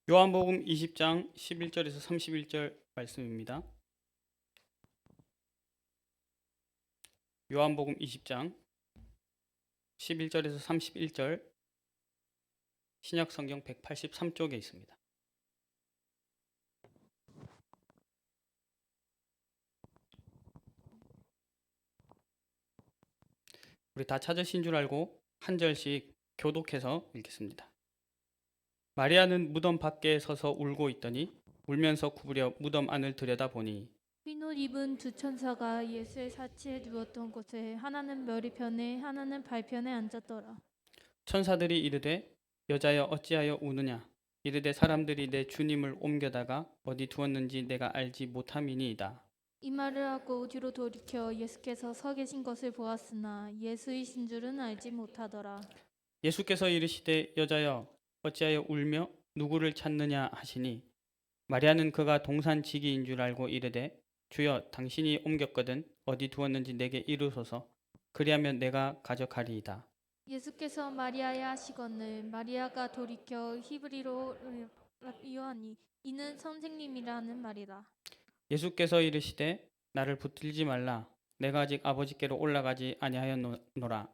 요한복음 20장 11절에서 31절 말씀입니다. 요한복음 20장 11절에서 31절 신약성경 183쪽에 있습니다. 우리 다 찾으신 줄 알고 한 절씩 교독해서 읽겠습니다. 마리아는 무덤 밖에 서서 울고 있더니 울면서 구부려 무덤 안을 들여다보니 흰 옷 입은 두 천사가 예수의 사체에 누웠던 곳에 하나는 머리편에 하나는 발편에 앉았더라. 천사들이 이르되 여자여 어찌하여 우느냐 이르되 사람들이 내 주님을 옮겨다가 어디 두었는지 내가 알지 못함이니이다. 이 말을 하고 뒤로 돌이켜 예수께서 서 계신 것을 보았으나 예수이신 줄은 알지 못하더라. 예수께서 이르시되 여자여 어찌하여 울며 누구를 찾느냐 하시니 마리아는 그가 동산지기인 줄 알고 이르되 주여 당신이 옮겼거든 어디 두었는지 내게 이르소서 그리하면 내가 가져가리이다. 예수께서 마리아야 하시거늘 마리아가 돌이켜 히브리로 라비오하니 이는 선생님이라는 말이라. 예수께서 이르시되 나를 붙들지 말라 내가 아직 아버지께로 올라가지 아니하였노라.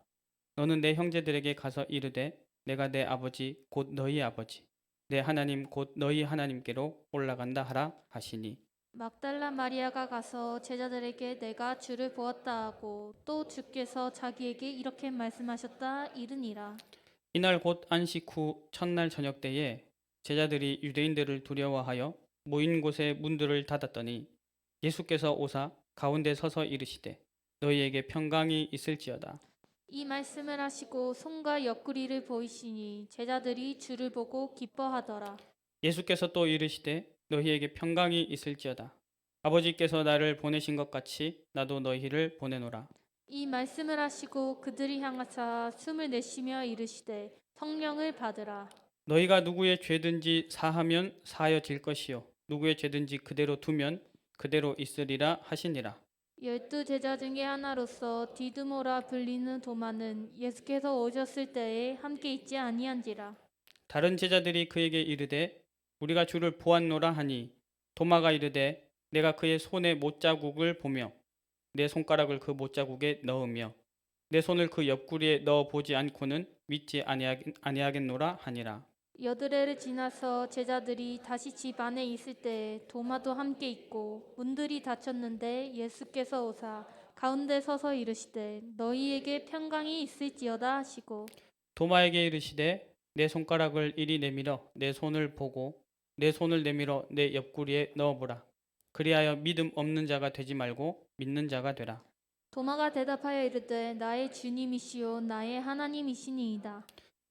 너는 내 형제들에게 가서 이르되 내가 내 아버지 곧 너희 아버지 내 하나님 곧 너희 하나님께로 올라간다 하라 하시니 막달라 마리아가 가서 제자들에게 내가 주를 보았다 하고 또 주께서 자기에게 이렇게 말씀하셨다 이르니라. 이날 곧 안식 후 첫날 저녁 때에 제자들이 유대인들을 두려워하여 모인 곳에 문들을 닫았더니 예수께서 오사 가운데 서서 이르시되 너희에게 평강이 있을지어다. 이 말씀을 하시고 손과 옆구리를 보이시니 제자들이 주를 보고 기뻐하더라. 예수께서 또 이르시되 너희에게 평강이 있을지어다. 아버지께서 나를 보내신 것 같이 나도 너희를 보내노라. 이 말씀을 하시고 그들이 향하사 숨을 내쉬며 이르시되 성령을 받으라. 너희가 누구의 죄든지 사하면 사하여질 것이요 누구의 죄든지 그대로 두면 그대로 있으리라 하시니라. 12 제자 중에 하나로서 디드모라 불리는 도마는 예수께서 오셨을 때에 함께 있지 아니한지라. 다른 제자들이 그에게 이르되 우리가 주를 보았노라 하니 도마가 이르되 내가 그의 손에 못자국을 보며 내 손가락을 그 못자국에 넣으며 내 손을 그 옆구리에 넣어 보지 않고는 믿지 아니하겠노라 하니라. 8일을 지나서 제자들이 다시 집 안에 있을 때 도마도 함께 있고 문들이 닫혔는데 예수께서 오사 가운데 서서 이르시되 너희에게 평강이 있을지어다 하시고 도마에게 이르시되 내 손가락을 이리 내밀어 내 손을 보고 내 손을 내밀어 내 옆구리에 넣어보라. 그리하여 믿음 없는 자가 되지 말고 믿는 자가 되라. 도마가 대답하여 이르되 나의 주님이시요 나의 하나님이시니이다.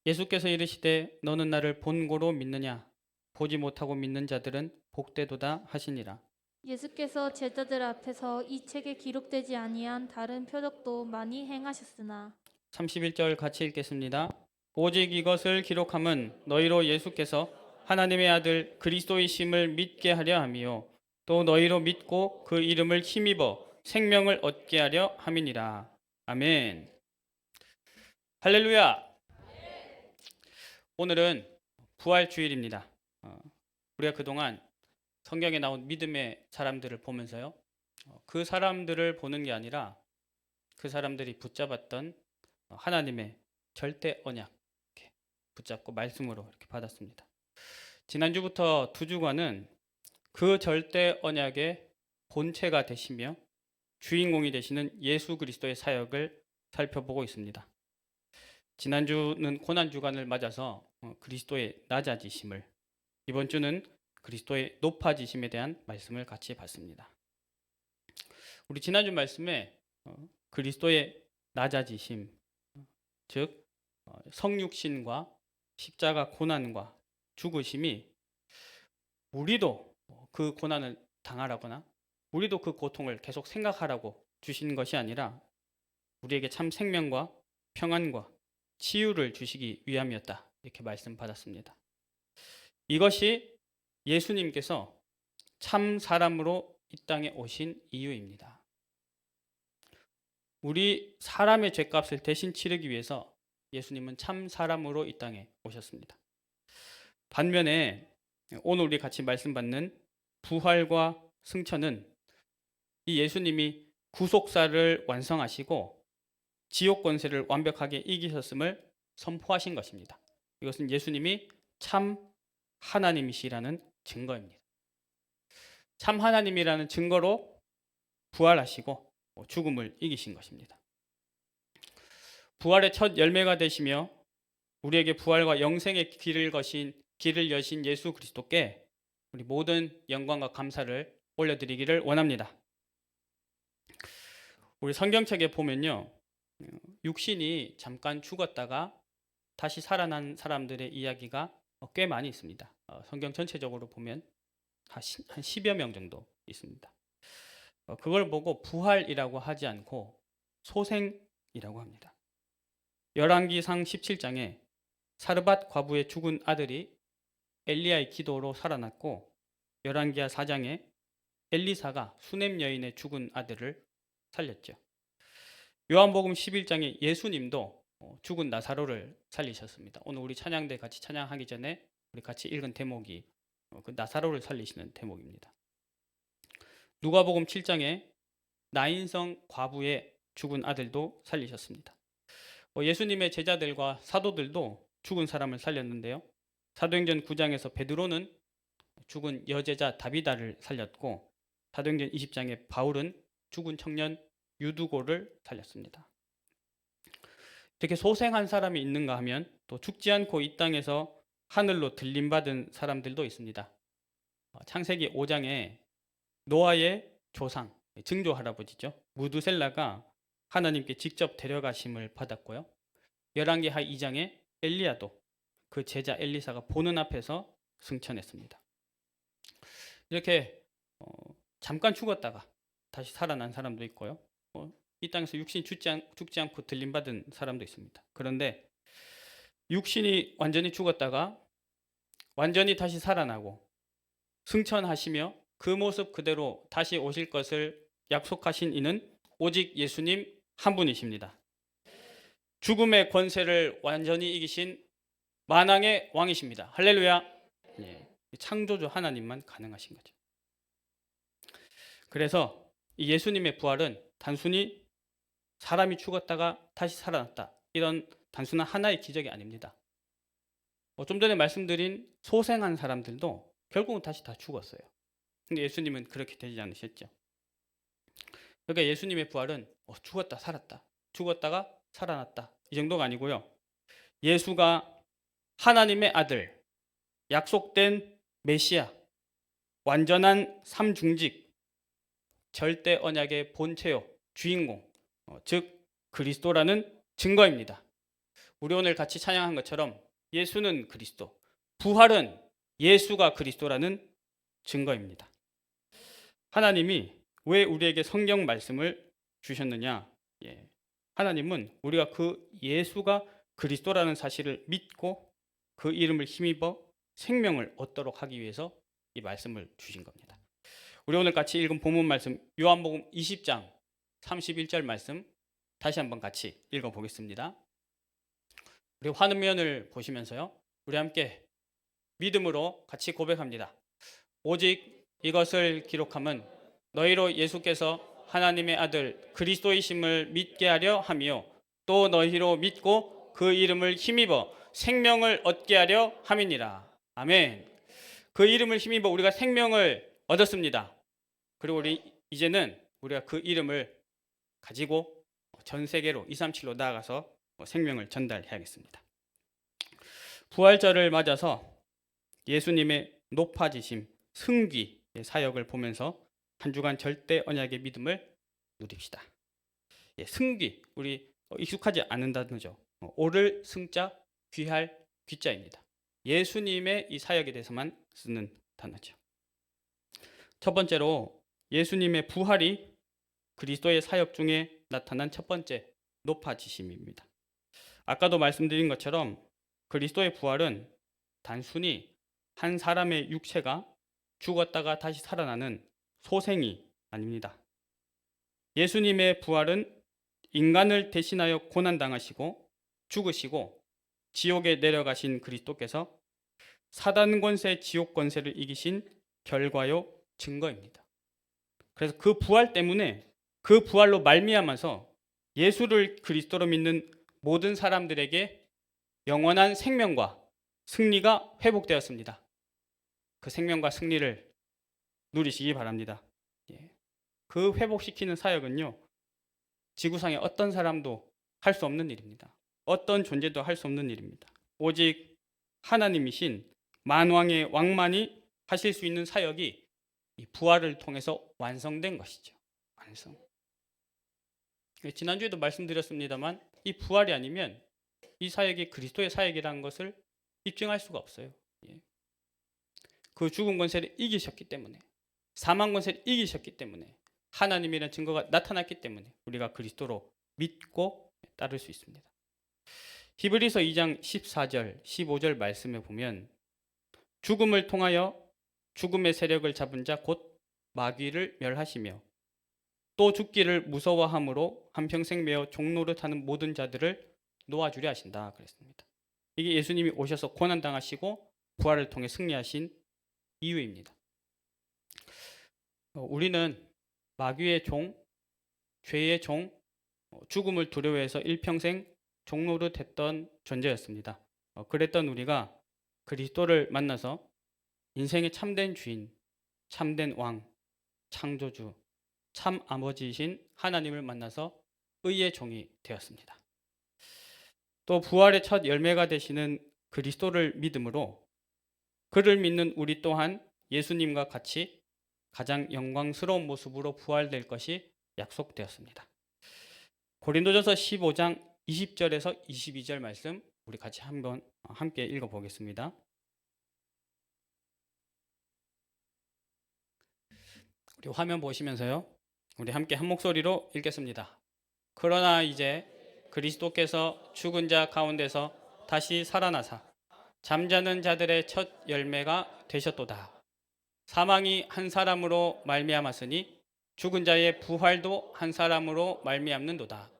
예수께서 이르시되 너는 나를 본고로 믿느냐 보지 못하고 믿는 자들은 복되도다 하시니라. 예수께서 제자들 앞에서 이 책에 기록되지 아니한 다른 표적도 많이 행하셨으나 31절 같이 읽겠습니다. 오직 이것을 기록함은 너희로 예수께서 하나님의 아들 그리스도이심을 믿게 하려 함이요 또 너희로 믿고 그 이름을 힘입어 생명을 얻게 하려 함이니라. 아멘. 할렐루야. 오늘은 부활주일입니다. 우리가 그동안 성경에 나온 믿음의 사람들을 보면서요. 그 사람들을 보는 게 아니라 그 사람들이 붙잡았던 하나님의 절대 언약 이렇게 붙잡고 말씀으로 이렇게 받았습니다. 지난주부터 두 주간은 그 절대 언약의 본체가 되시며 주인공이 되시는 예수 그리스도의 사역을 살펴보고 있습니다. 지난주는 고난주간을 맞아서 그리스도의 낮아지심을, 이번 주는 그리스도의 높아지심에 대한 말씀을 같이 봤습니다. 우리 지난주 말씀에 그리스도의 낮아지심, 즉 성육신과 십자가 고난과 죽으심이 우리도 그 고난을 당하라거나 우리도 그 고통을 계속 생각하라고 주신 것이 아니라 우리에게 참 생명과 평안과 치유를 주시기 위함이었다. 이렇게 말씀 받았습니다. 이것이 예수님께서 참 사람으로 이 땅에 오신 이유입니다. 우리 사람의 죄값을 대신 치르기 위해서 예수님은 참 사람으로 이 땅에 오셨습니다. 반면에 오늘 우리 같이 말씀 받는 부활과 승천은 이 예수님이 구속사를 완성하시고 지옥 권세를 완벽하게 이기셨음을 선포하신 것입니다. 이것은 예수님이 참 하나님이시라는 증거입니다. 참 하나님이라는 증거로 부활하시고 죽음을 이기신 것입니다. 부활의 첫 열매가 되시며 우리에게 부활과 영생의 길을 여신 예수 그리스도께 우리 모든 영광과 감사를 올려드리기를 원합니다. 우리 성경책에 보면요, 육신이 잠깐 죽었다가 다시 살아난 사람들의 이야기가 꽤 많이 있습니다. 성경 전체적으로 보면 한 10여 명 정도 있습니다. 그걸 보고 부활이라고 하지 않고 소생이라고 합니다. 열왕기상 17장에 사르밧 과부의 죽은 아들이 엘리야의 기도로 살아났고, 열왕기하 4장에 엘리사가 수넴 여인의 죽은 아들을 살렸죠. 요한복음 11장에 예수님도 죽은 나사로를 살리셨습니다. 오늘 우리 찬양대 같이 찬양하기 전에 우리 같이 읽은 대목이 그 나사로를 살리시는 대목입니다. 누가복음 7장에 나인성 과부의 죽은 아들도 살리셨습니다. 예수님의 제자들과 사도들도 죽은 사람을 살렸는데요. 사도행전 9장에서 베드로는 죽은 여제자 다비다를 살렸고, 사도행전 20장에 바울은 죽은 청년 유두고를 살렸습니다. 이렇게 소생한 사람이 있는가 하면 또 죽지 않고 이 땅에서 하늘로 들림받은 사람들도 있습니다. 창세기 5장에 노아의 조상, 증조 할아버지죠, 무두셀라가 하나님께 직접 데려가심을 받았고요. 열왕기하 2장에 엘리야도 그 제자 엘리사가 보는 앞에서 승천했습니다. 이렇게 잠깐 죽었다가 다시 살아난 사람도 있고요. 이 땅에서 육신이 죽지 않고 들림받은 사람도 있습니다. 그런데 육신이 완전히 죽었다가 완전히 다시 살아나고 승천하시며 그 모습 그대로 다시 오실 것을 약속하신 이는 오직 예수님 한 분이십니다. 죽음의 권세를 완전히 이기신 만왕의 왕이십니다. 할렐루야. 예, 창조주 하나님만 가능하신 거죠. 그래서 이 예수님의 부활은 단순히 사람이 죽었다가 다시 살아났다, 이런 단순한 하나의 기적이 아닙니다. 좀 전에 말씀드린 소생한 사람들도 결국은 다시 다 죽었어요. 근데 예수님은 그렇게 되지 않으셨죠. 그러니까 예수님의 부활은 죽었다 살았다, 죽었다가 살아났다, 이 정도가 아니고요. 예수가 하나님의 아들, 약속된 메시아, 완전한 삼중직, 절대 언약의 본체요, 주인공, 즉 그리스도라는 증거입니다. 우리 오늘 같이 찬양한 것처럼 예수는 그리스도, 부활은 예수가 그리스도라는 증거입니다. 하나님이 왜 우리에게 성경 말씀을 주셨느냐? 하나님은 우리가 그 예수가 그리스도라는 사실을 믿고 그 이름을 힘입어 생명을 얻도록 하기 위해서 이 말씀을 주신 겁니다. 우리 오늘 같이 읽은 본문 말씀, 요한복음 20장 31절 말씀 다시 한번 같이 읽어보겠습니다. 우리 화면을 보시면서요, 우리 함께 믿음으로 같이 고백합니다. 오직 이것을 기록함은 너희로 예수께서 하나님의 아들 그리스도이심을 믿게 하려 함이요, 또 너희로 믿고 그 이름을 힘입어 생명을 얻게 하려 함이니라. 아멘. 그 이름을 힘입어 우리가 생명을 얻었습니다. 그리고 우리 이제는 우리가 그 이름을 가지고 전 세계로 237로 나아가서 생명을 전달해야겠습니다. 부활절을 맞아서 예수님의 높아지심, 승귀의 사역을 보면서 한 주간 절대 언약의 믿음을 누립시다. 승귀, 우리 익숙하지 않은 단어죠. 오를 승자, 귀할 귀자입니다. 예수님의 이 사역에 대해서만 쓰는 단어죠. 첫 번째로 예수님의 부활이 그리스도의 사역 중에 나타난 첫 번째 높아지심입니다. 아까도 말씀드린 것처럼 그리스도의 부활은 단순히 한 사람의 육체가 죽었다가 다시 살아나는 소생이 아닙니다. 예수님의 부활은 인간을 대신하여 고난당하시고 죽으시고 지옥에 내려가신 그리스도께서 사단 권세, 지옥 권세를 이기신 결과요, 증거입니다. 그래서 그 부활 때문에 그 부활로 말미암아서 예수를 그리스도로 믿는 모든 사람들에게 영원한 생명과 승리가 회복되었습니다. 그 생명과 승리를 누리시기 바랍니다. 예. 그 회복시키는 사역은요, 지구상의 어떤 사람도 할 수 없는 일입니다. 어떤 존재도 할 수 없는 일입니다. 오직 하나님이신 만왕의 왕만이 하실 수 있는 사역이 이 부활을 통해서 완성된 것이죠. 완성. 지난주에도 말씀드렸습니다만 이 부활이 아니면 이 사역이 그리스도의 사역이라는 것을 입증할 수가 없어요. 예. 그 죽은 권세를 이기셨기 때문에, 사망 권세를 이기셨기 때문에, 하나님이라는 증거가 나타났기 때문에 우리가 그리스도로 믿고 따를 수 있습니다. 히브리서 2장 14절, 15절 말씀에 보면 죽음을 통하여 죽음의 세력을 잡은 자 곧 마귀를 멸하시며 또 죽기를 무서워함으로 한평생 매어 종노릇하는 모든 자들을 놓아주려 하신다 그랬습니다. 이게 예수님이 오셔서 고난당하시고 부활을 통해 승리하신 이유입니다. 우리는 마귀의 종, 죄의 종, 죽음을 두려워해서 일평생 종노릇했던 존재였습니다. 그랬던 우리가 그리스도를 만나서 인생의 참된 주인, 참된 왕, 창조주, 참 아버지이신 하나님을 만나서 의의 종이 되었습니다. 또 부활의 첫 열매가 되시는 그리스도를 믿음으로 그를 믿는 우리 또한 예수님과 같이 가장 영광스러운 모습으로 부활될 것이 약속되었습니다. 고린도전서 15장 20절에서 22절 말씀 우리 같이 한번 함께 읽어보겠습니다. 우리 화면 보시면서요, 우리 함께 한 목소리로 읽겠습니다. 그러나 이제 그리스도께서 죽은 자 가운데서 다시 살아나사 잠자는 자들의 첫 열매가 되셨도다. 사망이 한 사람으로 말미암았으니 죽은 자의 부활도 한 사람으로 말미암는도다.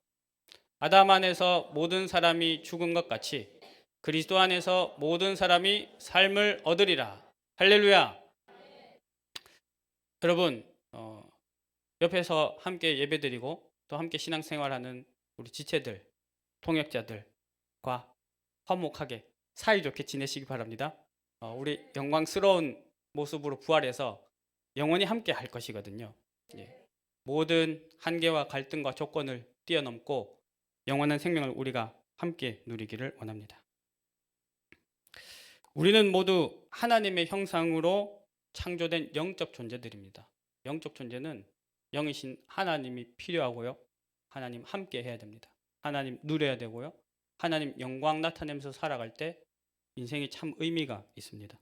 아담 안에서 모든 사람이 죽은 것 같이 그리스도 안에서 모든 사람이 삶을 얻으리라. 할렐루야. 여러분, 옆에서 함께 예배드리고 또 함께 신앙생활하는 우리 지체들, 통역자들과 화목하게 사이좋게 지내시기 바랍니다. 우리 영광스러운 모습으로 부활해서 영원히 함께 할 것이거든요. 예. 모든 한계와 갈등과 조건을 뛰어넘고 영원한 생명을 우리가 함께 누리기를 원합니다. 우리는 모두 하나님의 형상으로 창조된 영적 존재들입니다. 영적 존재는 영이신 하나님이 필요하고요. 하나님 함께 해야 됩니다. 하나님 누려야 되고요. 하나님 영광 나타내면서 살아갈 때 인생이 참 의미가 있습니다.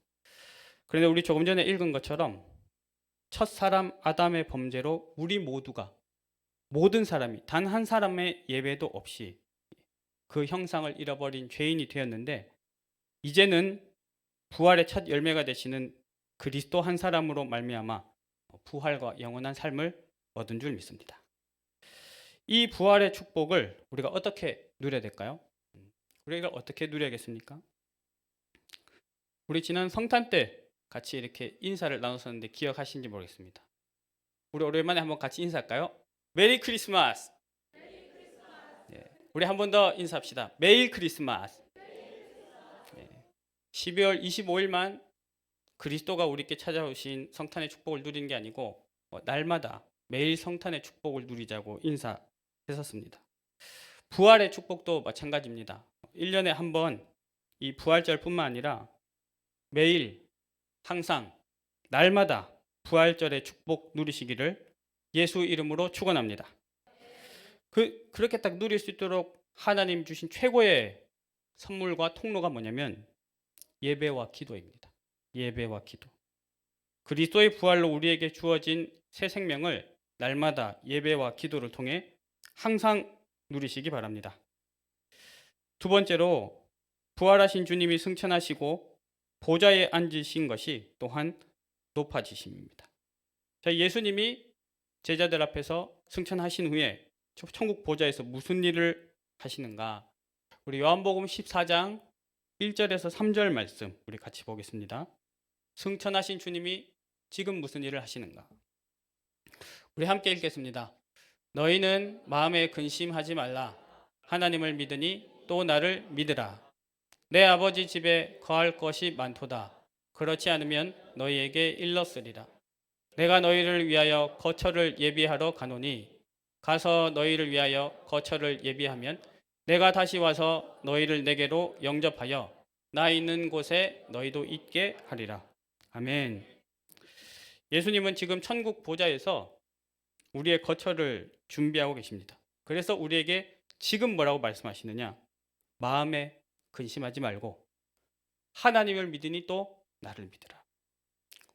그런데 우리 조금 전에 읽은 것처럼 첫 사람 아담의 범죄로 우리 모두가, 모든 사람이 단 한 사람의 예외도 없이 그 형상을 잃어버린 죄인이 되었는데, 이제는 부활의 첫 열매가 되시는 그리스도 한 사람으로 말미암아 부활과 영원한 삶을 얻은 줄 믿습니다. 이 부활의 축복을 우리가 어떻게 누려야 될까요? 우리가 어떻게 누려야겠습니까? 우리 지난 성탄 때 같이 이렇게 인사를 나눴었는데 기억하시는지 모르겠습니다. 우리 오랜만에 한번 같이 인사할까요? 메리 크리스마스. 네. 우리 한 번 더 인사합시다. 메일 크리스마스. 네. 12월 25일만 그리스도가 우리께 찾아오신 성탄의 축복을 누리는 게 아니고 날마다 매일 성탄의 축복을 누리자고 인사했었습니다. 부활의 축복도 마찬가지입니다. 1년에 한 번 이 부활절뿐만 아니라 매일 항상 날마다 부활절의 축복 누리시기를 예수 이름으로 축원합니다. 그렇게 딱 누릴 수 있도록 하나님 주신 최고의 선물과 통로가 뭐냐면 예배와 기도입니다. 예배와 기도. 그리스도의 부활로 우리에게 주어진 새 생명을 날마다 예배와 기도를 통해 항상 누리시기 바랍니다. 두 번째로 부활하신 주님이 승천하시고 보좌에 앉으신 것이 또한 높아지심입니다. 자, 예수님이 제자들 앞에서 승천하신 후에 천국 보좌에서 무슨 일을 하시는가? 우리 요한복음 14장 1절에서 3절 말씀 우리 같이 보겠습니다. 승천하신 주님이 지금 무슨 일을 하시는가? 우리 함께 읽겠습니다. 너희는 마음에 근심하지 말라. 하나님을 믿으니 또 나를 믿으라. 내 아버지 집에 거할 것이 많도다. 그렇지 않으면 너희에게 일렀으리라. 내가 너희를 위하여 거처를 예비하러 가노니 가서 너희를 위하여 거처를 예비하면 내가 다시 와서 너희를 내게로 영접하여 나 있는 곳에 너희도 있게 하리라. 아멘. 예수님은 지금 천국 보좌에서 우리의 거처를 준비하고 계십니다. 그래서 우리에게 지금 뭐라고 말씀하시느냐? 마음에 근심하지 말고 하나님을 믿으니 또 나를 믿으라.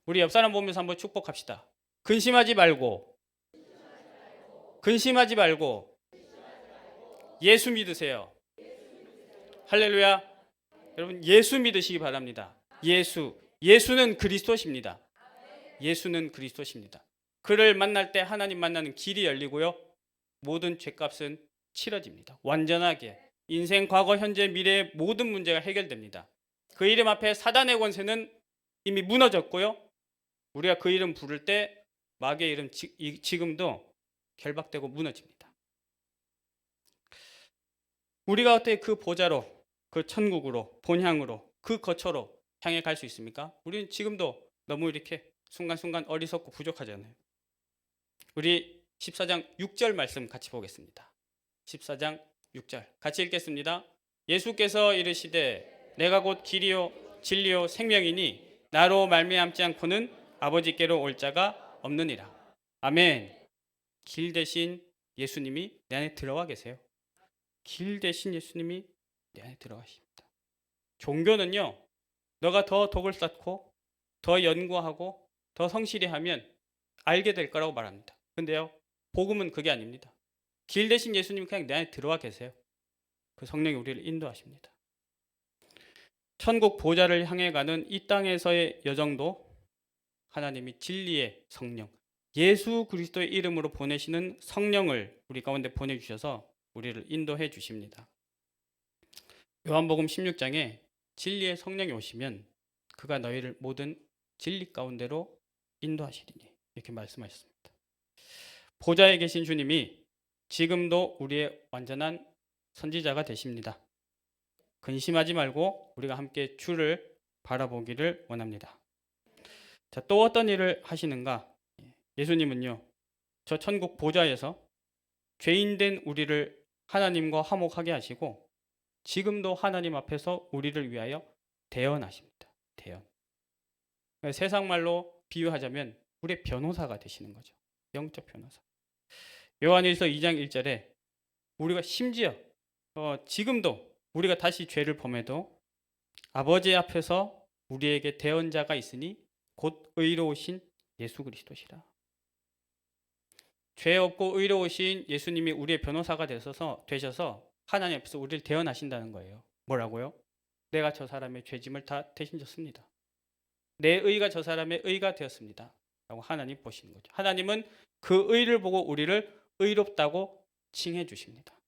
우리 옆 사람 보면서 한번 축복합시다. 근심하지 말고 예수 믿으세요. 할렐루야. 여러분 예수 믿으시기 바랍니다. 예수는 그리스도십니다. 예수는 그리스도십니다. 그를 만날 때 하나님 만나는 길이 열리고요. 모든 죄값은 치러집니다. 완전하게 인생, 과거, 현재, 미래의 모든 문제가 해결됩니다. 그 이름 앞에 사단의 권세는 이미 무너졌고요. 우리가 그 이름 부를 때 마귀의 이름 지금도 결박되고 무너집니다. 우리가 어떻게 그 보좌로, 그 천국으로, 본향으로, 그 거처로 향해 갈 수 있습니까? 우리는 지금도 너무 이렇게 순간순간 어리석고 부족하잖아요. 우리 14장 6절 말씀 같이 보겠습니다. 14장 6절 같이 읽겠습니다. 예수께서 이르시되 내가 곧 길이요 진리요 생명이니 나로 말미암지 않고는 아버지께로 올 자가 없느니라. 아멘. 길 대신 예수님이 내 안에 들어와 계세요. 길 대신 예수님이 내 안에 들어가십니다. 종교는요, 너가 더 독을 쌓고 더 연구하고 더 성실히 하면 알게 될 거라고 말합니다. 근데요, 복음은 그게 아닙니다. 길 대신 예수님이 그냥 내 안에 들어와 계세요. 그 성령이 우리를 인도하십니다. 천국 보좌를 향해 가는 이 땅에서의 여정도 하나님이 진리의 성령, 예수 그리스도의 이름으로 보내시는 성령을 우리 가운데 보내주셔서 우리를 인도해 주십니다. 요한복음 16장에 진리의 성령이 오시면 그가 너희를 모든 진리 가운데로 인도하시리니 이렇게 말씀하셨습니다. 보좌에 계신 주님이 지금도 우리의 완전한 선지자가 되십니다. 근심하지 말고 우리가 함께 주를 바라보기를 원합니다. 자, 또 어떤 일을 하시는가? 예수님은요, 저 천국 보좌에서 죄인된 우리를 하나님과 화목하게 하시고 지금도 하나님 앞에서 우리를 위하여 대언하십니다. 대언. 세상 말로 비유하자면 우리의 변호사가 되시는 거죠. 영적 변호사. 요한일서 2장 1절에 우리가 심지어 지금도 우리가 다시 죄를 범해도 아버지 앞에서 우리에게 대언자가 있으니 곧 의로우신 예수 그리스도시라. 죄 없고 의로우신 예수님이 우리의 변호사가 되셔서 하나님 앞에서 우리를 대언하신다는 거예요. 뭐라고요? 내가 저 사람의 죄짐을 다 대신 졌습니다. 내 의가 저 사람의 의가 되었습니다. 라고 하나님 보시는 거죠. 하나님은 그 의를 보고 우리를 의롭다고 칭해 주십니다.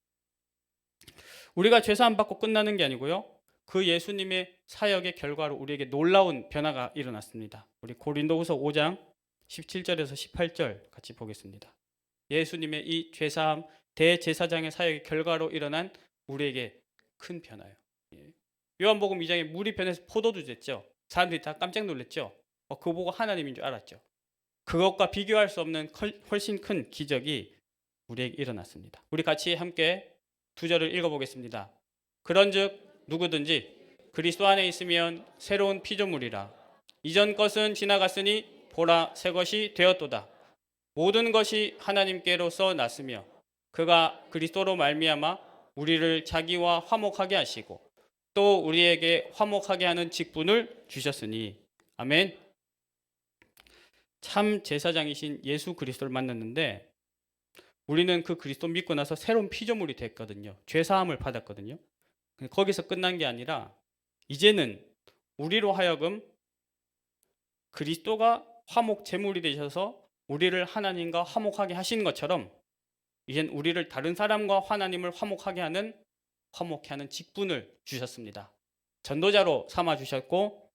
우리가 죄사함 받고 끝나는 게 아니고요. 그 예수님의 사역의 결과로 우리에게 놀라운 변화가 일어났습니다. 우리 고린도후서 5장 17절에서 18절 같이 보겠습니다. 예수님의 이 죄사함 대제사장의 사역의 결과로 일어난 우리에게 큰 변화예요. 요한복음 2장에 물이 변해서 포도주 됐죠. 사람들이 다 깜짝 놀랐죠. 그거 보고 하나님인 줄 알았죠. 그것과 비교할 수 없는 훨씬 큰 기적이 우리에게 일어났습니다. 우리 같이 함께 두 절을 읽어보겠습니다. 그런즉 누구든지 그리스도 안에 있으면 새로운 피조물이라. 이전 것은 지나갔으니 보라 새 것이 되었도다. 모든 것이 하나님께로서 났으며 그가 그리스도로 말미암아 우리를 자기와 화목하게 하시고 또 우리에게 화목하게 하는 직분을 주셨으니 아멘. 참 제사장이신 예수 그리스도를 만났는데 우리는 그 그리스도 믿고 나서 새로운 피조물이 됐거든요. 죄사함을 받았거든요. 거기서 끝난 게 아니라 이제는 우리로 하여금 그리스도가 화목 제물이 되셔서 우리를 하나님과 화목하게 하신 것처럼 이젠 우리를 다른 사람과 하나님을 화목하게 하는 직분을 주셨습니다. 전도자로 삼아 주셨고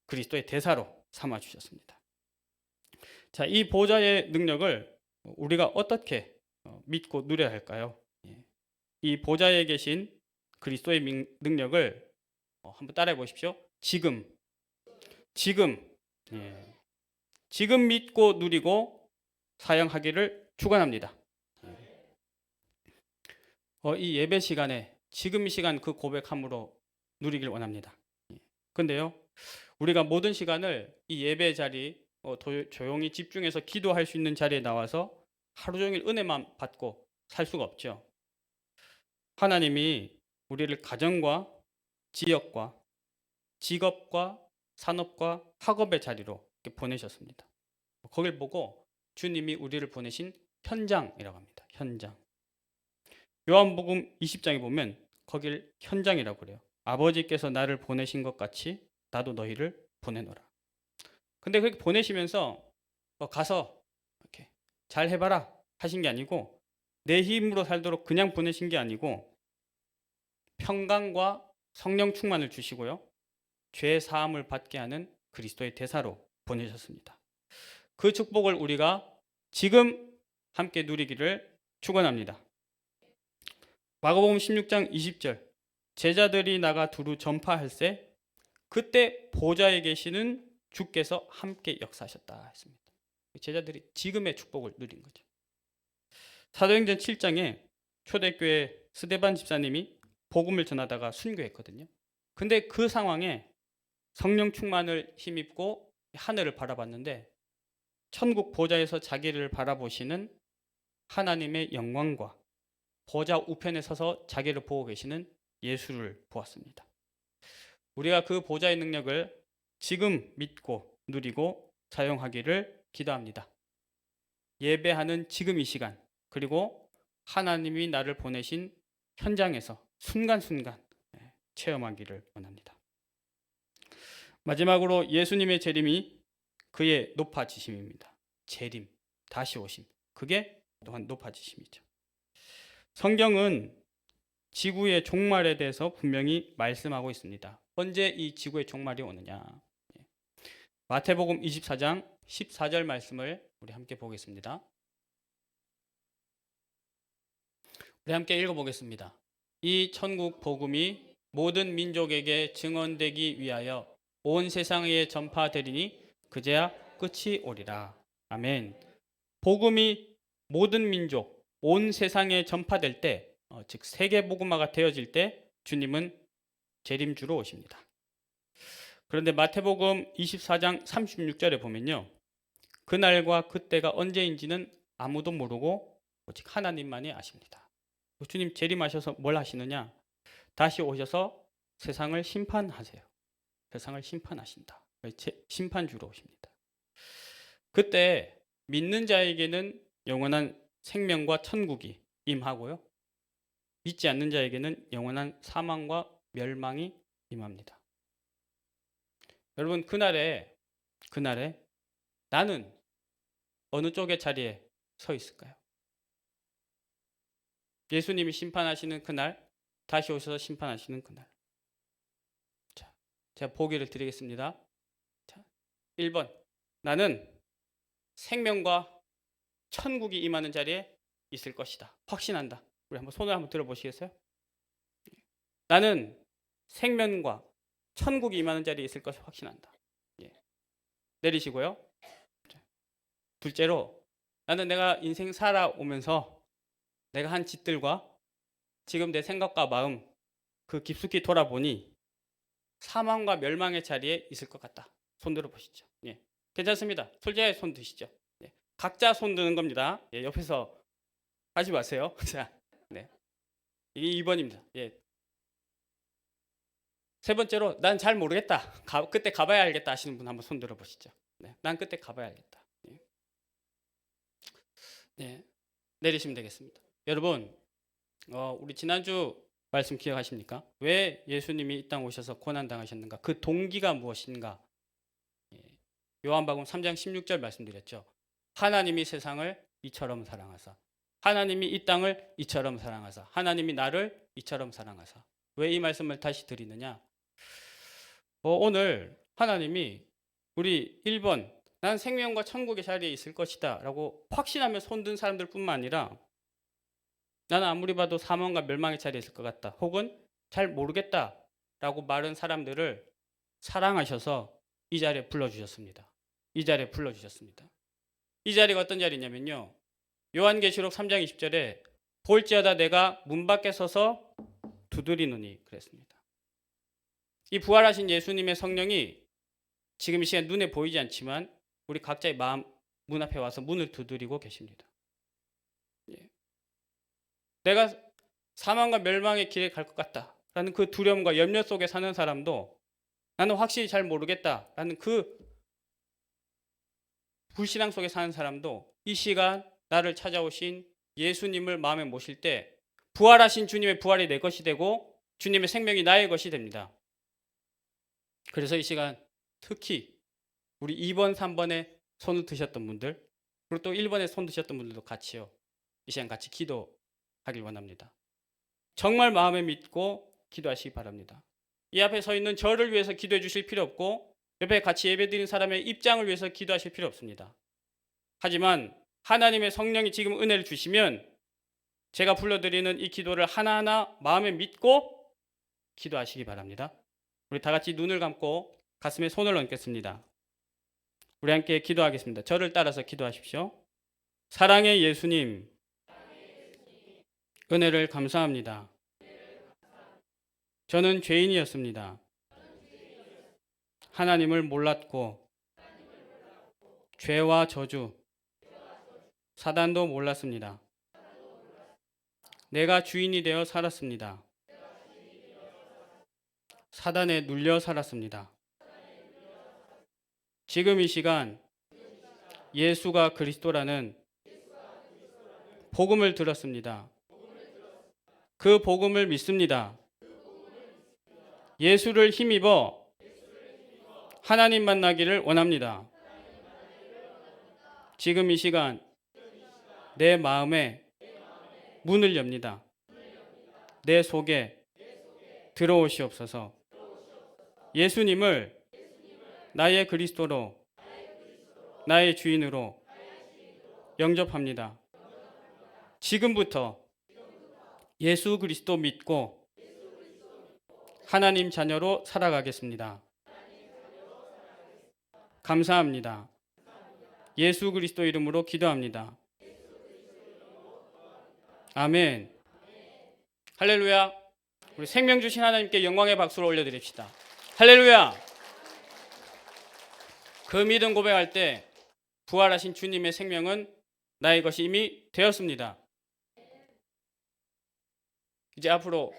그리스도의 대사로 삼아 주셨습니다. 자, 이 보좌의 능력을 우리가 어떻게 믿고 누려야 할까요? 이 보좌에 계신 그리스도의 능력을 한번 따라해 보십시오. 지금 예, 지금 믿고 누리고 사용하기를 축원합니다. 이 예배 시간에 지금 이 시간 그 고백함으로 누리길 원합니다. 근데요, 우리가 모든 시간을 이 예배 자리 조용히 집중해서 기도할 수 있는 자리에 나와서 하루 종일 은혜만 받고 살 수가 없죠. 하나님이 우리를 가정과 지역과 직업과 산업과 학업의 자리로 이렇게 보내셨습니다. 거길 보고 주님이 우리를 보내신 현장이라고 합니다. 현장. 요한복음 20장에 보면 거길 현장이라고 그래요. 아버지께서 나를 보내신 것 같이 나도 너희를 보내노라. 근데 그렇게 보내시면서 가서 이렇게 잘 해봐라 하신 게 아니고 내 힘으로 살도록 그냥 보내신 게 아니고 평강과 성령 충만을 주시고요. 죄 사함을 받게 하는 그리스도의 대사로 보내셨습니다. 그 축복을 우리가 지금 함께 누리기를 축원합니다. 마가복음 16장 20절 제자들이 나가 두루 전파할세 그때 보좌에 계시는 주께서 함께 역사하셨다 했습니다. 제자들이 지금의 축복을 누린 거죠. 사도행전 7장에 초대교회 스데반 집사님이 복음을 전하다가 순교했거든요. 근데 그 상황에 성령 충만을 힘입고 하늘을 바라봤는데 천국 보좌에서 자기를 바라보시는 하나님의 영광과 보좌 우편에 서서 자기를 보고 계시는 예수를 보았습니다. 우리가 그 보좌의 능력을 지금 믿고 누리고 사용하기를 기도합니다. 예배하는 지금 이 시간 그리고 하나님이 나를 보내신 현장에서 순간순간 체험하기를 원합니다. 마지막으로 예수님의 재림이 그의 높아지심입니다. 재림, 다시 오심. 그게 또한 높아지심이죠. 성경은 지구의 종말에 대해서 분명히 말씀하고 있습니다. 언제 이 지구의 종말이 오느냐? 마태복음 24장 14절 말씀을 우리 함께 보겠습니다. 우리 함께 읽어보겠습니다. 이 천국 복음이 모든 민족에게 증언되기 위하여 온 세상에 전파되리니 그제야 끝이 오리라. 아멘. 복음이 모든 민족, 온 세상에 전파될 때, 즉 세계 복음화가 되어질 때 주님은 재림주로 오십니다. 그런데 마태복음 24장 36절에 보면요. 그날과 그때가 언제인지는 아무도 모르고 오직 하나님만이 아십니다. 주님 재림하셔서 뭘 하시느냐? 다시 오셔서 세상을 심판하세요. 세상을 심판하신다. 심판주로 오십니다. 그때 믿는 자에게는 영원한 생명과 천국이 임하고요. 믿지 않는 자에게는 영원한 사망과 멸망이 임합니다. 여러분 그날에 나는 어느 쪽의 자리에 서 있을까요? 예수님이 심판하시는 그날, 다시 오셔서 심판하시는 그날. 자, 제가 보기를 드리겠습니다. 자, 1번. 나는 생명과 천국이 임하는 자리에 있을 것이다. 확신한다. 우리 한번 손을 한번 들어보시겠어요? 나는 생명과 천국이 임하는 자리에 있을 것을 확신한다. 예. 내리시고요. 자, 둘째로 나는 내가 인생 살아오면서 내가 한 짓들과 지금 내 생각과 마음 그 깊숙이 돌아보니 사망과 멸망의 자리에 있을 것 같다. 손 들어보시죠. 예. 괜찮습니다. 솔직하게 손 드시죠. 예. 각자 손 드는 겁니다. 예. 옆에서 하지 마세요. 자, 네. 이게 2번입니다. 예. 세 번째로 난 잘 모르겠다. 그때 가봐야 알겠다 하시는 분 한번 손 들어보시죠. 네. 난 그때 가봐야 알겠다. 예. 네. 내리시면 되겠습니다. 여러분, 우리 지난주 말씀 기억하십니까? 왜 예수님이 이 땅 오셔서 고난당하셨는가? 그 동기가 무엇인가? 요한복음 3장 16절 말씀드렸죠. 하나님이 세상을 이처럼 사랑하사 하나님이 이 땅을 이처럼 사랑하사 하나님이 나를 이처럼 사랑하사 왜 이 말씀을 다시 드리느냐? 오늘 하나님이 우리 1번 난 생명과 천국의 자리에 있을 것이다 라고 확신하며 손든 사람들 뿐만 아니라 나는 아무리 봐도 사망과 멸망의 자리에 있을 것 같다 혹은 잘 모르겠다 라고 말한 사람들을 사랑하셔서 이 자리에 불러주셨습니다. 이 자리에 불러주셨습니다. 이 자리가 어떤 자리냐면요, 요한계시록 3장 20절에 볼지어다 내가 문 밖에 서서 두드리노니 그랬습니다. 이 부활하신 예수님의 성령이 지금 이 시간 눈에 보이지 않지만 우리 각자의 마음 문 앞에 와서 문을 두드리고 계십니다. 내가 사망과 멸망의 길에 갈 것 같다라는 그 두려움과 염려 속에 사는 사람도 나는 확실히 잘 모르겠다라는 그 불신앙 속에 사는 사람도 이 시간 나를 찾아오신 예수님을 마음에 모실 때 부활하신 주님의 부활이 내 것이 되고 주님의 생명이 나의 것이 됩니다. 그래서 이 시간 특히 우리 2번, 3번에 손을 드셨던 분들 그리고 또 1번에 손 드셨던 분들도 같이요. 이 시간 같이 기도하길 원합니다. 정말 마음에 믿고 기도하시기 바랍니다. 이 앞에 서 있는 저를 위해서 기도해 주실 필요 없고 옆에 같이 예배드린 사람의 입장을 위해서 기도하실 필요 없습니다. 하지만 하나님의 성령이 지금 은혜를 주시면 제가 불러드리는 이 기도를 하나하나 마음에 믿고 기도하시기 바랍니다. 우리 다 같이 눈을 감고 가슴에 손을 얹겠습니다. 우리 함께 기도하겠습니다. 저를 따라서 기도하십시오. 사랑의 예수님, 은혜를 감사합니다. 저는 죄인이었습니다. 하나님을 몰랐고 죄와 저주, 사단도 몰랐습니다. 내가 주인이 되어 살았습니다. 사단에 눌려 살았습니다. 지금 이 시간 예수가 그리스도라는 복음을 들었습니다. 그 복음을 믿습니다. 예수를 힘입어 하나님 만나기를 원합니다. 지금 이 시간 내 마음에 문을 엽니다. 내 속에 들어오시옵소서. 예수님을 나의 그리스도로, 나의 주인으로 영접합니다. 지금부터 예수 그리스도 믿고 하나님 자녀로 살아가겠습니다. 감사합니다. 예수 그리스도 이름으로 기도합니다. 아멘. 할렐루야. 우리 생명 주신 하나님께 영광의 박수를 올려드립시다. 할렐루야. 그 믿음 고백할 때 부활하신 주님의 생명은 나의 것이 이미 되었습니다. 이제 앞으로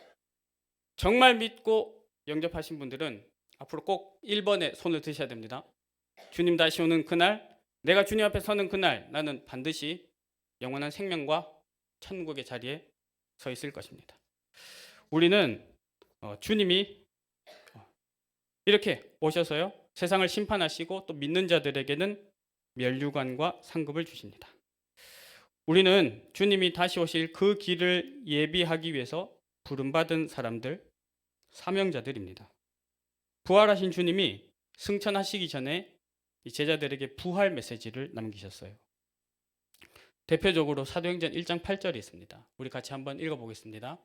정말 믿고 영접하신 분들은 앞으로 꼭 1번에 손을 드셔야 됩니다. 주님 다시 오는 그날, 내가 주님 앞에 서는 그날 나는 반드시 영원한 생명과 천국의 자리에 서 있을 것입니다. 우리는 주님이 이렇게 오셔서요, 세상을 심판하시고 또 믿는 자들에게는 면류관과 상급을 주십니다. 우리는 주님이 다시 오실 그 길을 예비하기 위해서 부름받은 사람들, 사명자들입니다. 부활하신 주님이 승천하시기 전에 이 제자들에게 부활 메시지를 남기셨어요. 대표적으로 사도행전 1장 8절이 있습니다. 우리 같이 한번 읽어보겠습니다.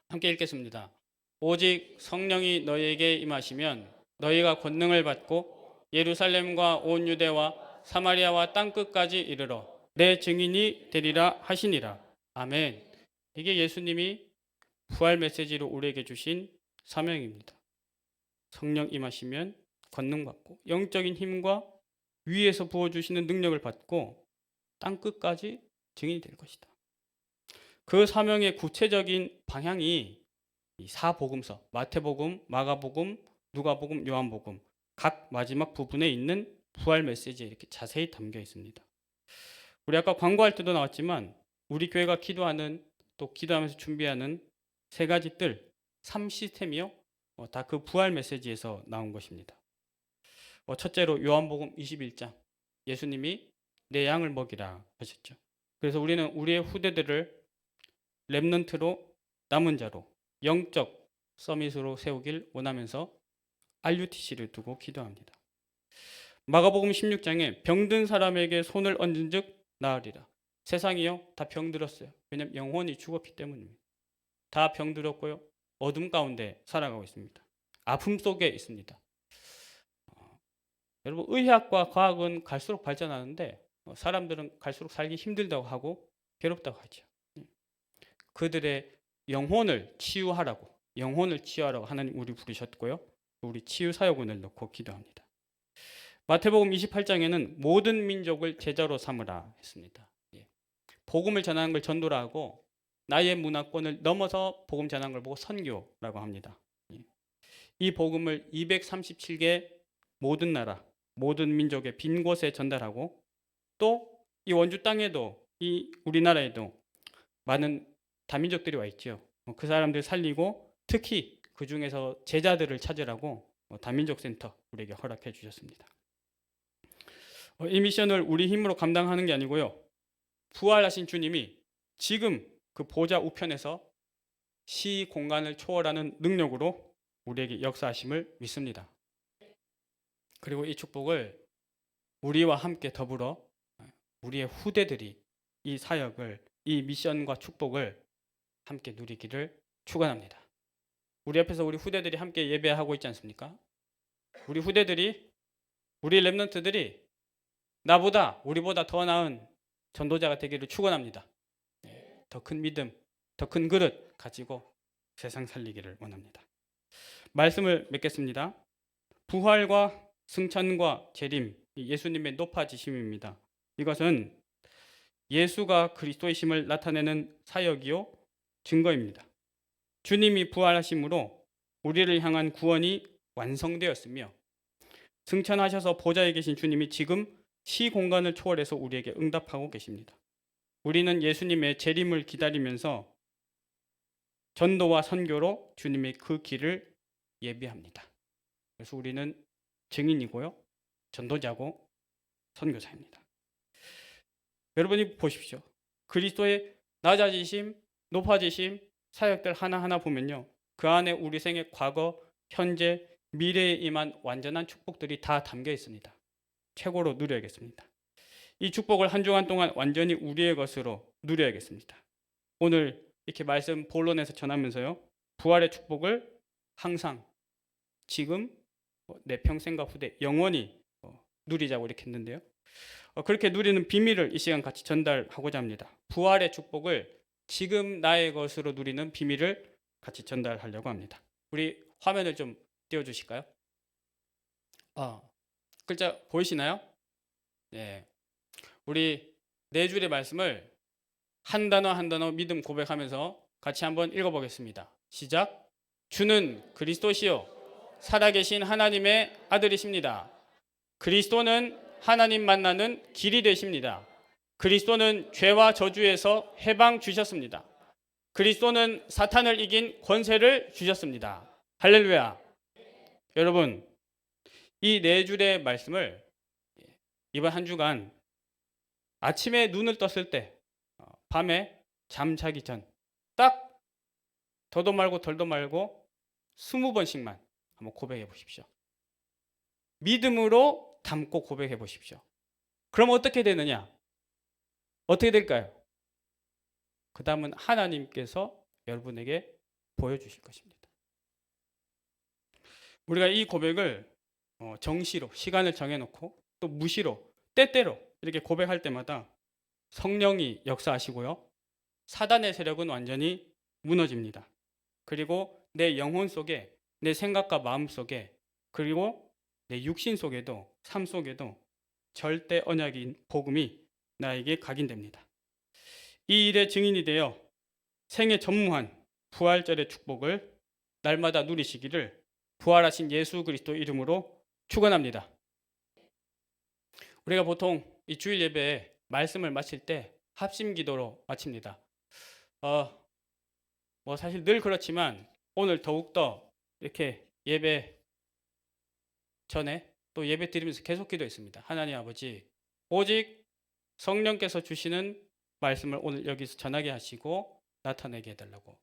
함께 읽겠습니다. 오직 성령이 너희에게 임하시면 너희가 권능을 받고 예루살렘과 온 유대와 사마리아와 땅끝까지 이르러 내 증인이 되리라 하시니라. 아멘. 이게 예수님이 부활 메시지로 우리에게 주신 사명입니다. 성령 임하시면 권능 받고 영적인 힘과 위에서 부어주시는 능력을 받고 땅끝까지 증인이 될 것이다. 그 사명의 구체적인 방향이 이 사복음서, 마태복음, 마가복음, 누가복음, 요한복음 각 마지막 부분에 있는 부활 메시지에 이렇게 자세히 담겨 있습니다. 우리 아까 광고할 때도 나왔지만 우리 교회가 기도하는 또 기도하면서 준비하는 세 가지 뜰, 3시스템이요. 다 그 부활 메시지에서 나온 것입니다. 첫째로 요한복음 21장 예수님이 내 양을 먹이라 하셨죠. 그래서 우리는 우리의 후대들을 렘넌트로 남은 자로 영적 서밋으로 세우길 원하면서 RUTC를 두고 기도합니다. 마가복음 16장에 병든 사람에게 손을 얹은 즉 나으리라. 세상이요 다 병들었어요. 왜냐하면 영혼이 죽었기 때문입니다. 다 병들었고요. 어둠 가운데 살아가고 있습니다. 아픔 속에 있습니다. 여러분 의학과 과학은 갈수록 발전하는데 사람들은 갈수록 살기 힘들다고 하고 괴롭다고 하죠. 그들의 영혼을 치유하라고 하나님 우리 부르셨고요. 우리 치유 사역원을 넣고 기도합니다. 마태복음 28장에는 모든 민족을 제자로 삼으라 했습니다. 복음을 전하는 걸 전도라 하고 나의 문화권을 넘어서 복음 전하는 걸 보고 선교라고 합니다. 이 복음을 237개 모든 나라, 모든 민족의 빈 곳에 전달하고 또 이 원주 땅에도 이 우리나라에도 많은 다민족들이 와 있죠. 그 사람들 살리고 특히 그 중에서 제자들을 찾으라고 다민족 센터 우리에게 허락해 주셨습니다. 이 미션을 우리 힘으로 감당하는 게 아니고요. 부활하신 주님이 지금 그 보좌 우편에서 시 공간을 초월하는 능력으로 우리에게 역사하심을 믿습니다. 그리고 이 축복을 우리와 함께 더불어 우리의 후대들이 이 사역을, 이 미션과 축복을 함께 누리기를 축원합니다. 우리 옆에서 우리 후대들이 함께 예배하고 있지 않습니까? 우리 후대들이, 우리 렘넌트들이 우리보다 더 나은 전도자가 되기를 축원합니다. 더 큰 믿음, 더 큰 그릇 가지고 세상 살리기를 원합니다. 말씀을 맺겠습니다. 부활과 승천과 재림, 예수님의 높아지심입니다. 이것은 예수가 그리스도이심을 나타내는 사역이요 증거입니다. 주님이 부활하심으로 우리를 향한 구원이 완성되었으며 승천하셔서 보좌에 계신 주님이 지금 시공간을 초월해서 우리에게 응답하고 계십니다. 우리는 예수님의 재림을 기다리면서 전도와 선교로 주님의 그 길을 예비합니다. 그래서 우리는 증인이고요, 전도자고 선교사입니다. 여러분이 보십시오. 그리스도의 낮아지심, 높아지심, 사역들 하나하나 보면요, 그 안에 우리 생의 과거, 현재, 미래에 임한 완전한 축복들이 다 담겨 있습니다. 최고로 누려야겠습니다. 이 축복을 한 주간 동안 완전히 우리의 것으로 누려야겠습니다. 오늘 이렇게 말씀 본론에서 전하면서요, 부활의 축복을 항상 지금 내 평생과 후대 영원히 누리자고 이렇게 했는데요. 그렇게 누리는 비밀을 이 시간 같이 전달하고자 합니다. 부활의 축복을 지금 나의 것으로 누리는 비밀을 같이 전달하려고 합니다. 우리 화면을 좀 띄워주실까요? 글자 보이시나요? 네. 우리 네 줄의 말씀을 한 단어 한 단어 믿음 고백하면서 같이 한번 읽어보겠습니다. 시작. 주는 그리스도시요 살아계신 하나님의 아들이십니다. 그리스도는 하나님 만나는 길이 되십니다. 그리스도는 죄와 저주에서 해방 주셨습니다. 그리스도는 사탄을 이긴 권세를 주셨습니다. 할렐루야. 여러분, 이 네 줄의 말씀을 이번 한 주간 아침에 눈을 떴을 때, 밤에 잠자기 전 딱 더도 말고 덜도 말고 20번씩만 한번 고백해 보십시오. 믿음으로 담고 고백해 보십시오. 그럼 어떻게 되느냐? 어떻게 될까요? 그 다음은 하나님께서 여러분에게 보여주실 것입니다. 우리가 이 고백을 정시로 시간을 정해놓고 또 무시로 때때로 이렇게 고백할 때마다 성령이 역사하시고요, 사단의 세력은 완전히 무너집니다. 그리고 내 영혼 속에, 내 생각과 마음 속에, 그리고 내 육신 속에도, 삶 속에도 절대 언약인 복음이 나에게 각인됩니다. 이 일의 증인이 되어 생애 전무한 부활절의 축복을 날마다 누리시기를 부활하신 예수 그리스도 이름으로 축원합니다. 우리가 보통 이 주일 예배에 말씀을 마칠 때 합심 기도로 마칩니다. 사실 늘 그렇지만 오늘 더욱더 이렇게 예배 전에 또 예배 드리면서 계속 기도했습니다. 하나님 아버지, 오직 성령께서 주시는 말씀을 오늘 여기서 전하게 하시고 나타내게 해달라고.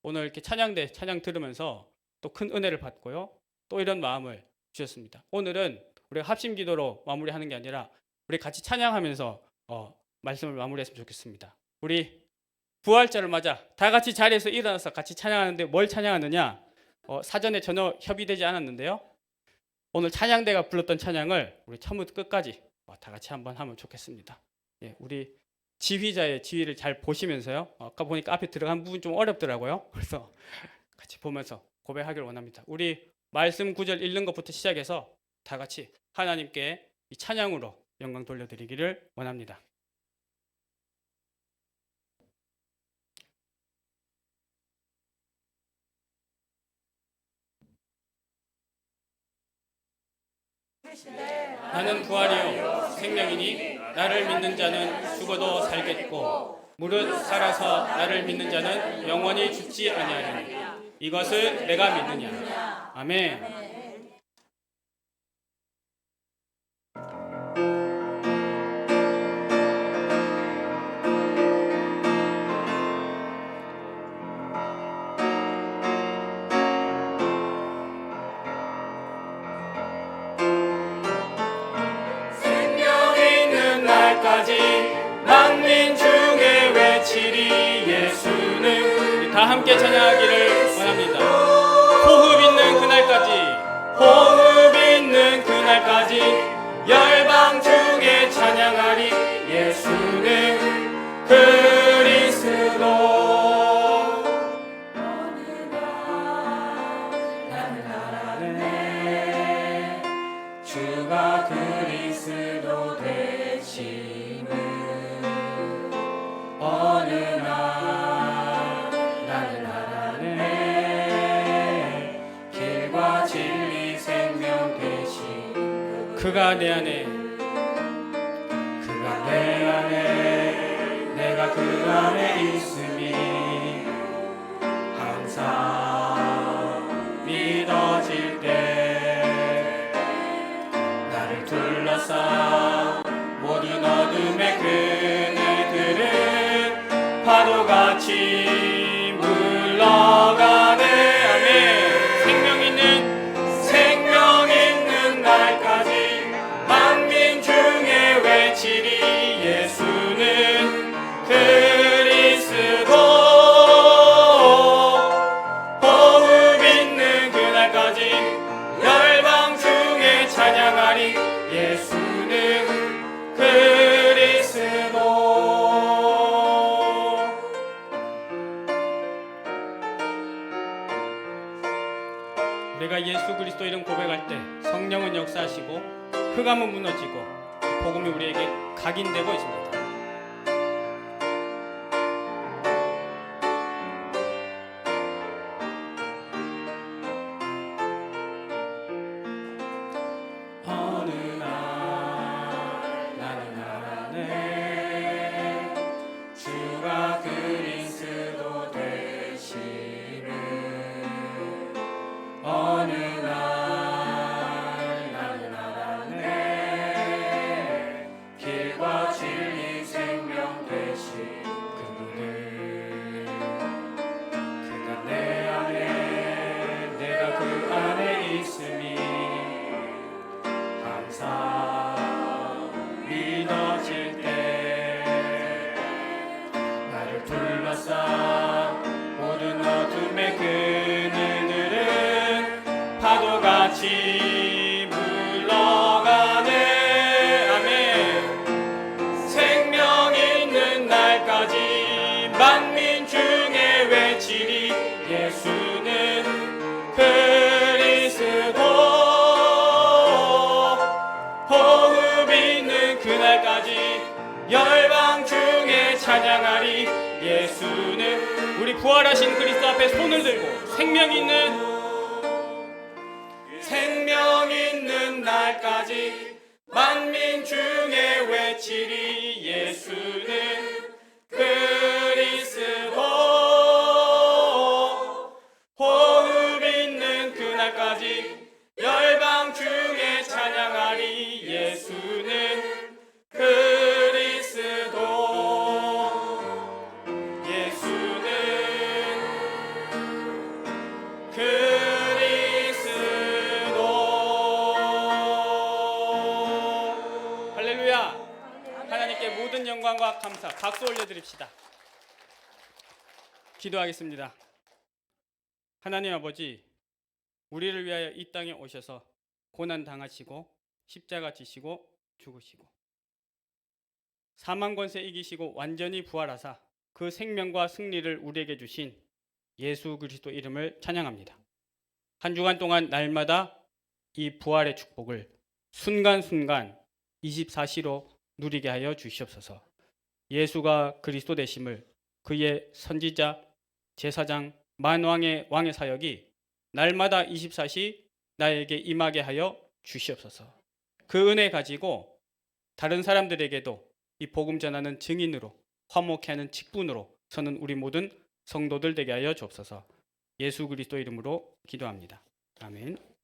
오늘 이렇게 찬양 들으면서 또 큰 은혜를 받고요, 또 이런 마음을 주셨습니다. 오늘은 우리가 합심 기도로 마무리하는 게 아니라 우리 같이 찬양하면서 말씀을 마무리했으면 좋겠습니다. 우리 부활절을 맞아 다 같이 자리에서 일어나서 같이 찬양하는데 뭘 찬양하느냐? 사전에 전혀 협의되지 않았는데요. 오늘 찬양대가 불렀던 찬양을 우리 처음부터 끝까지 다 같이 한번 하면 좋겠습니다. 예, 우리 지휘자의 지휘를 잘 보시면서요. 아까 보니까 앞에 들어간 부분 좀 어렵더라고요. 그래서 같이 보면서 고백하기를 원합니다. 우리 말씀 구절 읽는 것부터 시작해서 다 같이 하나님께 이 찬양으로 영광 돌려드리기를 원합니다. 나는 부활이요 생명이니 나를 믿는 자는 죽어도 살겠고 무릇 살아서 나를 믿는 자는 영원히 죽지 아니하리니 이것을 내가 믿느냐. 아멘. 만민 중에 외치리 예수는 다 함께 찬양하기를 원합니다. 호흡 있는 그날까지 열방 중에 찬양하리 예수는 그리스도. 나는 알아내 주가 그리스도 되심을 어느 날 나는 알아내 길과 진리 생명 되신 그가 내 안에 내가 그 안에 있음이 항상 믿어질 때 나를 둘러싼 모든 어둠의 그늘들은 파도같이 물러가네. 아멘. 생명 있는 날까지 만민 중에 외치리 예수는 그리스도. 호흡 있는 그날까지 열방 중에 찬양하리 예수는 그리스도. 우리가 예수 그리스도 이름 고백할 때 성령은 역사하시고 흑암은 무너지고 복음이 우리에게 각인되고 있습니다. 어느 날 나는 알아내 주가 그리스도 되심을 어느 날 나는 알아내 길과 진리 생명 되신 그가 내 안에 내가 그 안에 있음이 항상 믿어질 때 나를 둘러싼 모든 어둠의 그늘들은 파도같이 물러가네. 아멘. 생명 있는 날까지 만민 중에 외치리 예수는 그리스도. 호흡 있는 그날까지 열방 중에 찬양하리 예수는. 우리 부활하신 그리스도 앞에 손을 들고 생명 있는 날까지 만민 중에 외치리 예수는 그리스도. 호흡 있는 그날까지 열방 중에 찬양하리 예수는 그리스도. 예수는 그리스도. 영광과 감사, 박수 올려드립시다. 기도하겠습니다. 하나님 아버지, 우리를 위하여 이 땅에 오셔서 고난 당하시고 십자가 지시고 죽으시고 사망 권세 이기시고 완전히 부활하사 그 생명과 승리를 우리에게 주신 예수 그리스도 이름을 찬양합니다. 한 주간 동안 날마다 이 부활의 축복을 순간순간 24시로 누리게 하여 주시옵소서. 예수가 그리스도 되심을, 그의 선지자, 제사장, 만왕의 왕의 사역이 날마다 24시 나에게 임하게 하여 주시옵소서. 그 은혜 가지고 다른 사람들에게도 이 복음 전하는 증인으로, 화목케 하는 직분으로 서는 우리 모든 성도들 되게 하여 주옵소서. 예수 그리스도 이름으로 기도합니다. 아멘.